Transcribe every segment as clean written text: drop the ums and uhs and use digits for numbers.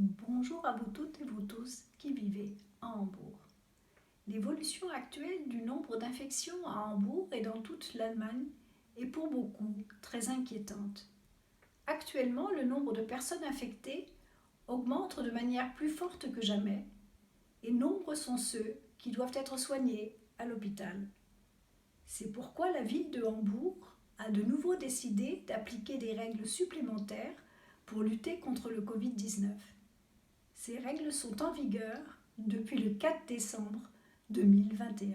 Bonjour à vous toutes et vous tous qui vivez à Hambourg. L'évolution actuelle du nombre d'infections à Hambourg et dans toute l'Allemagne est pour beaucoup très inquiétante. Actuellement, le nombre de personnes infectées augmente de manière plus forte que jamais et nombreux sont ceux qui doivent être soignés à l'hôpital. C'est pourquoi la ville de Hambourg a de nouveau décidé d'appliquer des règles supplémentaires pour lutter contre le Covid-19. Ces règles sont en vigueur depuis le 4 décembre 2021.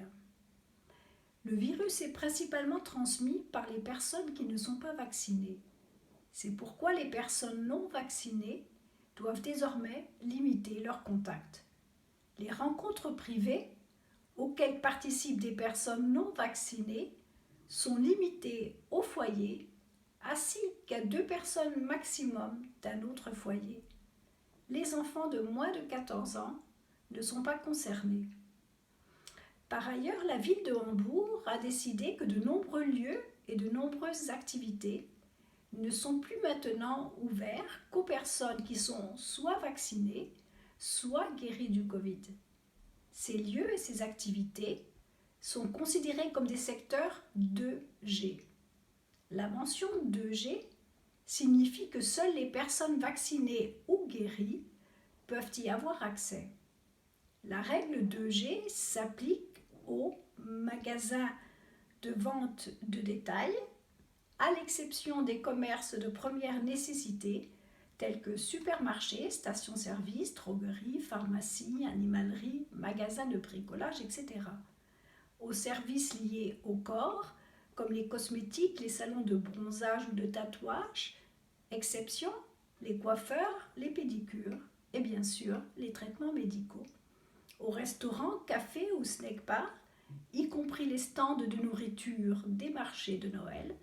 Le virus est principalement transmis par les personnes qui ne sont pas vaccinées. C'est pourquoi les personnes non vaccinées doivent désormais limiter leurs contacts. Les rencontres privées auxquelles participent des personnes non vaccinées sont limitées au foyer ainsi qu'à 2 personnes maximum d'un autre foyer. Les enfants de moins de 14 ans ne sont pas concernés. Par ailleurs, la ville de Hambourg a décidé que de nombreux lieux et de nombreuses activités ne sont plus maintenant ouverts qu'aux personnes qui sont soit vaccinées, soit guéries du Covid. Ces lieux et ces activités sont considérés comme des secteurs 2G. La mention 2G signifie que seules les personnes vaccinées ou guéries peuvent y avoir accès. La règle 2G s'applique aux magasins de vente de détail, à l'exception des commerces de première nécessité tels que supermarchés, stations-service, drogueries, pharmacies, animaleries, magasins de bricolage, etc. Aux services liés au corps, comme les cosmétiques, les salons de bronzage ou de tatouage, exception les coiffeurs, les pédicures et bien sûr les traitements médicaux. Aux restaurants, cafés ou snack-bars, y compris les stands de nourriture des marchés de Noël,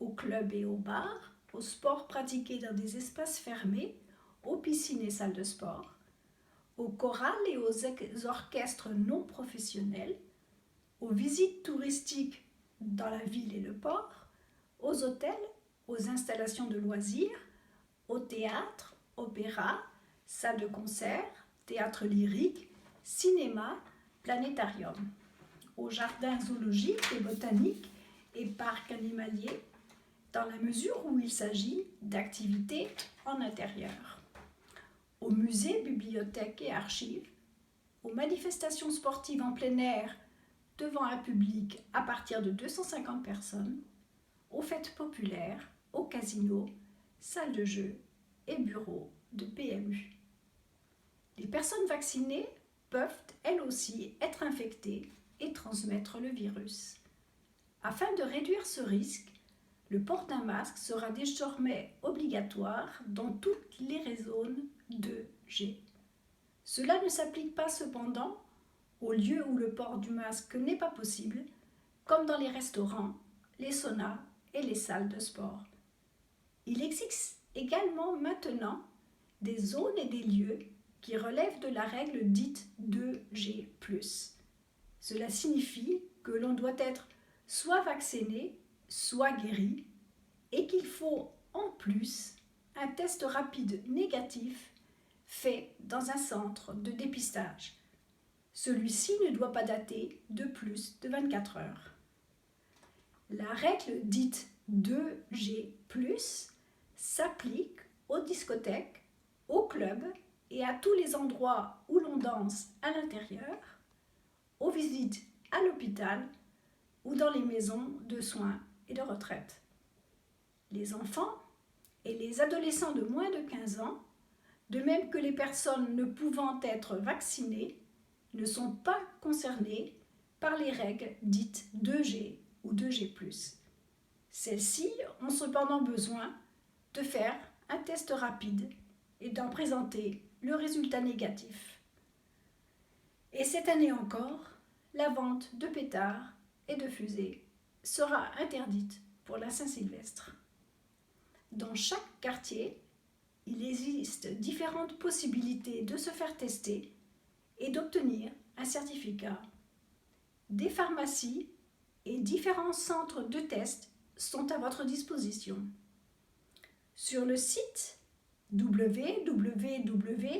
aux clubs et aux bars, aux sports pratiqués dans des espaces fermés, aux piscines et salles de sport, aux chorales et aux orchestres non professionnels, aux visites touristiques dans la ville et le port, aux hôtels, aux installations de loisirs, au théâtre, opéra, salles de concert, théâtre lyrique, cinéma, planétarium, aux jardins zoologiques et botaniques et parcs animaliers, dans la mesure où il s'agit d'activités en intérieur, aux musées, bibliothèques et archives, aux manifestations sportives en plein air devant un public à partir de 250 personnes, aux fêtes populaires, aux casinos, salles de jeux et bureaux de PMU. Les personnes vaccinées peuvent elles aussi être infectées et transmettre le virus. Afin de réduire ce risque, le port d'un masque sera désormais obligatoire dans toutes les zones 2G. Cela ne s'applique pas cependant aux lieux où le port du masque n'est pas possible, comme dans les restaurants, les saunas et les salles de sport. Il existe également maintenant des zones et des lieux qui relèvent de la règle dite 2G+. Cela signifie que l'on doit être soit vacciné, soit guéri, et qu'il faut en plus un test rapide négatif fait dans un centre de dépistage. Celui-ci ne doit pas dater de plus de 24 heures. La règle dite 2G+, s'applique aux discothèques, aux clubs et à tous les endroits où l'on danse à l'intérieur, aux visites à l'hôpital ou dans les maisons de soins et de retraite. Les enfants et les adolescents de moins de 15 ans, de même que les personnes ne pouvant être vaccinées, ne sont pas concernés par les règles dites 2G ou 2G+. Celles-ci ont cependant besoin de faire un test rapide et d'en présenter le résultat négatif. Et cette année encore, la vente de pétards et de fusées sera interdite pour la Saint-Sylvestre. Dans chaque quartier, il existe différentes possibilités de se faire tester et d'obtenir un certificat. Des pharmacies et différents centres de tests sont à votre disposition. Sur le site www.saint-sylvestre.be,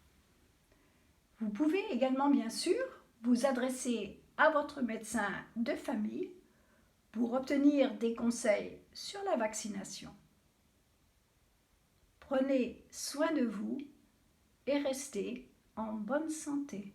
Vous pouvez également, bien sûr, vous adresser à votre médecin de famille pour obtenir des conseils sur la vaccination. Prenez soin de vous et restez en bonne santé.